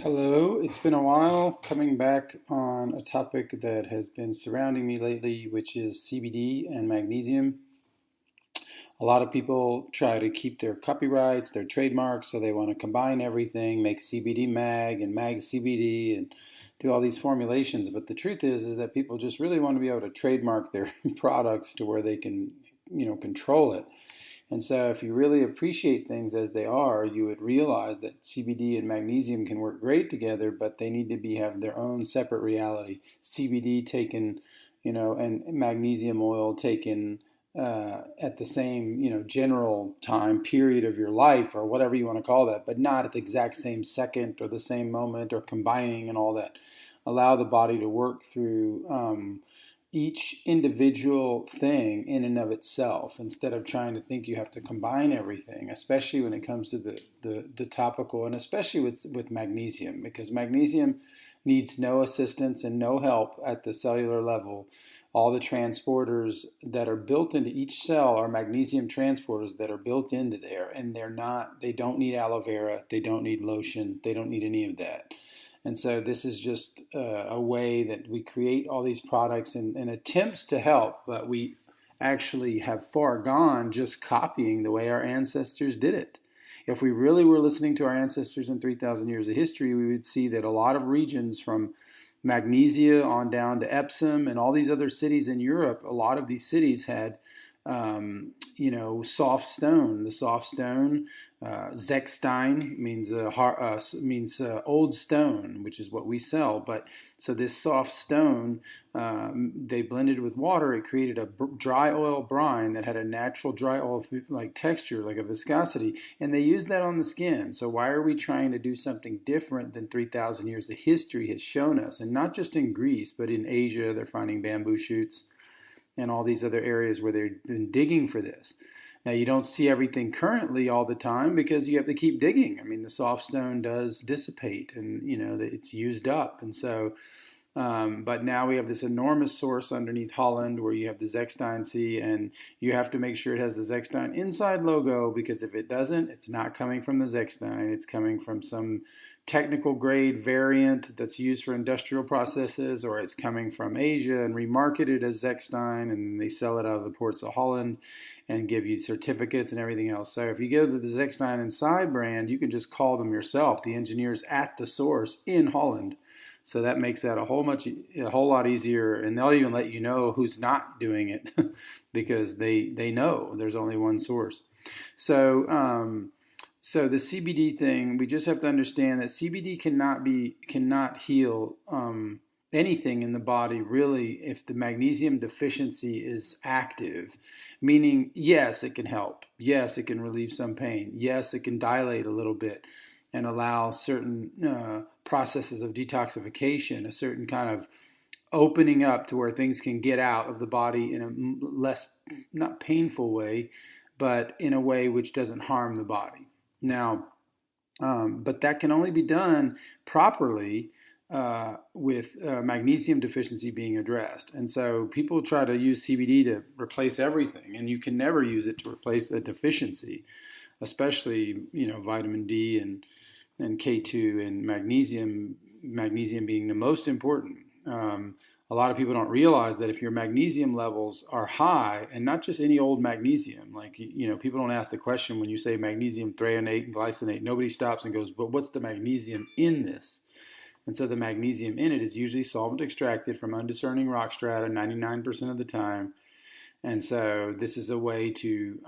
Hello, it's been a while coming back on a topic that has been surrounding me lately, which is CBD and magnesium. A lot of people try to keep their copyrights, their trademarks, so they want to combine everything, make CBD Mag and Mag CBD and do all these formulations. But the truth is that people just really want to be able to trademark their products to where they can, control it. And so, if you really appreciate things as they are, you would realize that CBD and magnesium can work great together, but they need to have their own separate reality. CBD taken, and magnesium oil taken at the same, general time period of your life or whatever you want to call that, but not at the exact same second or the same moment or combining and all that. Allow the body to work through each individual thing in and of itself instead of trying to think you have to combine everything, especially when it comes to the topical and especially with magnesium, because magnesium needs no assistance and no help at the cellular level. All the transporters that are built into each cell are magnesium transporters that are built into there, and they don't need aloe vera, they don't need lotion, they don't need any of that. And so this is just a way that we create all these products and attempts to help, but we actually have far gone just copying the way our ancestors did it. If we really were listening to our ancestors in 3,000 years of history, we would see that a lot of regions from Magnesia on down to Epsom and all these other cities in Europe, a lot of these cities had, soft stone. The soft stone, Zechstein means old stone, which is what we sell. But so this soft stone, they blended with water. It created a dry oil brine that had a natural dry oil like texture, like a viscosity, and they used that on the skin. So why are we trying to do something different than 3,000 years of history has shown us? And not just in Greece, but in Asia, they're finding bamboo shoots and all these other areas where they've been digging for this. Now, you don't see everything currently all the time because you have to keep digging. I mean, the soft stone does dissipate and, it's used up. And so, but now we have this enormous source underneath Holland where you have the Zechstein Sea, and you have to make sure it has the Zechstein inside logo, because if it doesn't, it's not coming from the Zechstein. It's coming from some technical grade variant that's used for industrial processes, or it's coming from Asia and remarketed as Zechstein, and they sell it out of the ports of Holland and give you certificates and everything else. So if you go to the Zechstein Inside brand, you can just call them yourself, the engineers at the source in Holland. So that makes that a whole lot easier, and they'll even let you know who's not doing it because they know there's only one source. So so the CBD thing, we just have to understand that CBD cannot heal anything in the body really if the magnesium deficiency is active. Meaning, yes, it can help. Yes, it can relieve some pain. Yes, it can dilate a little bit and allow certain processes of detoxification, a certain kind of opening up to where things can get out of the body in a less, not painful way, but in a way which doesn't harm the body. Now, but that can only be done properly with magnesium deficiency being addressed. And so people try to use CBD to replace everything, and you can never use it to replace a deficiency, especially vitamin D and K2 and magnesium being the most important. A lot of people don't realize that if your magnesium levels are high, and not just any old magnesium, like, people don't ask the question when you say magnesium threonate and glycinate, nobody stops and goes, but what's the magnesium in this? And so the magnesium in it is usually solvent extracted from undiscerning rock strata 99% of the time. And so this is a way to,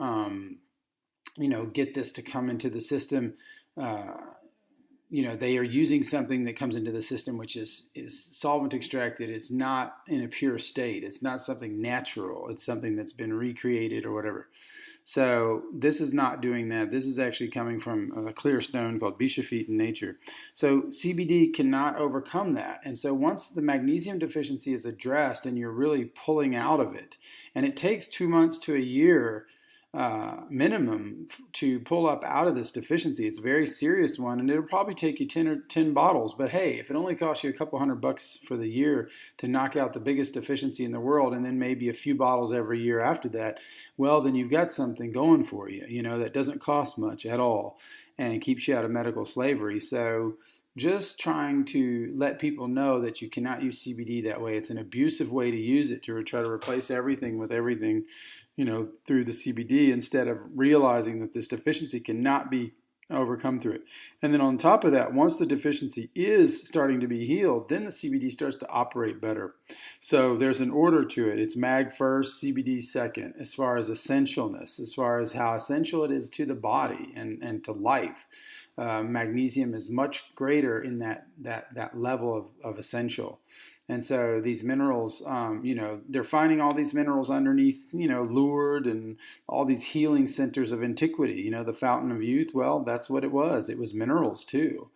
get this to come into the system. They are using something that comes into the system which is solvent extracted. It's not in a pure state. It's not something natural. It's something that's been recreated or whatever. So this is not doing that. This is actually coming from a clear stone called bischofite in nature. So CBD cannot overcome that. And so once the magnesium deficiency is addressed and you're really pulling out of it, and it takes 2 months to a year minimum to pull up out of this deficiency. It's a very serious one, and it'll probably take you 10 bottles. But hey, if it only costs you a couple $100 for the year to knock out the biggest deficiency in the world, and then maybe a few bottles every year after that, well, then you've got something going for you, that doesn't cost much at all and keeps you out of medical slavery. So just trying to let people know that you cannot use CBD that way. It's an abusive way to use it, to try to replace everything with everything, through the CBD, instead of realizing that this deficiency cannot be overcome through it. And then on top of that, once the deficiency is starting to be healed, then the CBD starts to operate better. So there's an order to it. It's mag first, CBD second, as far as essentialness, as far as how essential it is to the body and to life. Magnesium is much greater in that level of essential. And so these minerals, they're finding all these minerals underneath, Lourdes and all these healing centers of antiquity. The Fountain of Youth, well, that's what it was. It was minerals too.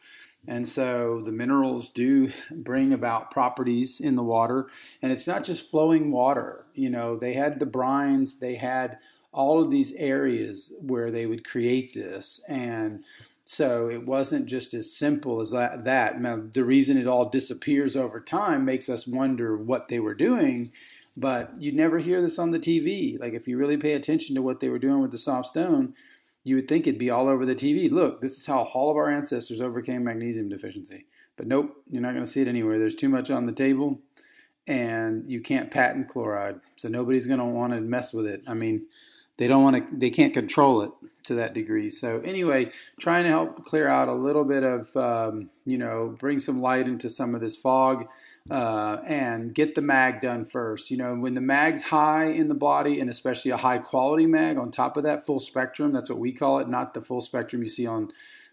And so the minerals do bring about properties in the water. And it's not just flowing water. They had the brines, they had all of these areas where they would create this. And so it wasn't just as simple as that. Now, the reason it all disappears over time makes us wonder what they were doing, but you'd never hear this on the TV. Like, if you really pay attention to what they were doing with the soft stone, you would think it'd be all over the TV. Look, this is how all of our ancestors overcame magnesium deficiency. But nope, you're not going to see it anywhere. There's too much on the table, and you can't patent chloride, so nobody's going to want to mess with it. I mean, they can't control it to that degree. So anyway, trying to help clear out a little bit of, bring some light into some of this fog, and get the mag done first. When the mag's high in the body, and especially a high quality mag on top of that, full spectrum, that's what we call it, not the full spectrum you see on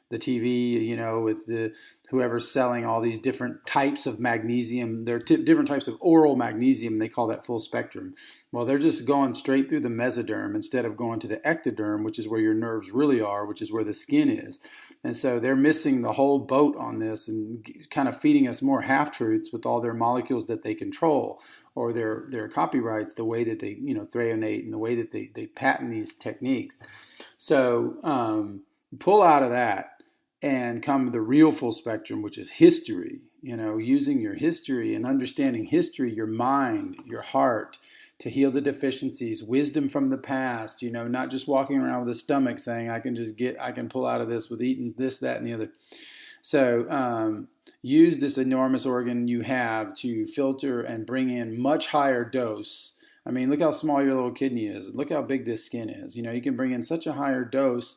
the TV, with whoever's selling all these different types of magnesium. There are different types of oral magnesium. They call that full spectrum. Well, they're just going straight through the mesoderm instead of going to the ectoderm, which is where your nerves really are, which is where the skin is. And so they're missing the whole boat on this and kind of feeding us more half-truths with all their molecules that they control, or their copyrights, the way that they, threonate, and the way that they patent these techniques. So pull out of that and come to the real full spectrum, which is history, using your history and understanding history, your mind, your heart, to heal the deficiencies, wisdom from the past, not just walking around with a stomach saying, I can pull out of this with eating this, that, and the other. So use this enormous organ you have to filter and bring in much higher dose. I mean, look how small your little kidney is. Look how big this skin is. You can bring in such a higher dose.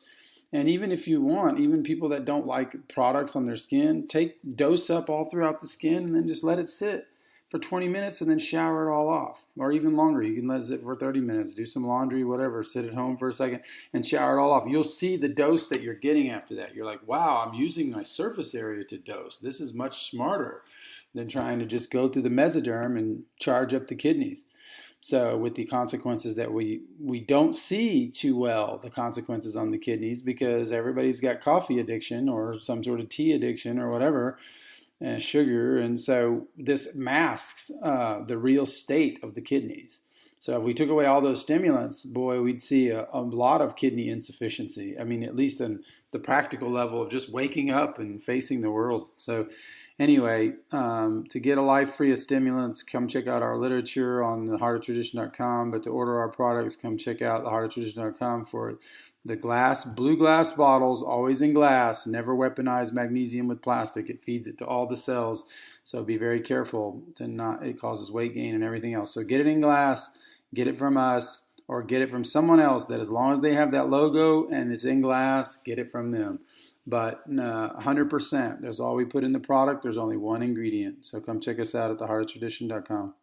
And even if you want, even people that don't like products on their skin, dose up all throughout the skin and then just let it sit for 20 minutes and then shower it all off. Or even longer. You can let it sit for 30 minutes, do some laundry, whatever, sit at home for a second and shower it all off. You'll see the dose that you're getting after that. You're like, wow, I'm using my surface area to dose. This is much smarter than trying to just go through the mesoderm and charge up the kidneys. So with the consequences that we don't see too well, the consequences on the kidneys, because everybody's got coffee addiction or some sort of tea addiction or whatever, and sugar. And so this masks the real state of the kidneys. So if we took away all those stimulants, boy, we'd see a lot of kidney insufficiency. I mean, at least in the practical level of just waking up and facing the world. So anyway, to get a life free of stimulants, come check out our literature on theheartoftradition.com. But to order our products, come check out theheartoftradition.com for the blue glass bottles, always in glass. Never weaponize magnesium with plastic. It feeds it to all the cells. So be very careful it causes weight gain and everything else. So get it in glass, get it from us, or get it from someone else that, as long as they have that logo and it's in glass, get it from them. But 100%, there's all we put in the product. There's only one ingredient. So come check us out at theheartoftradition.com.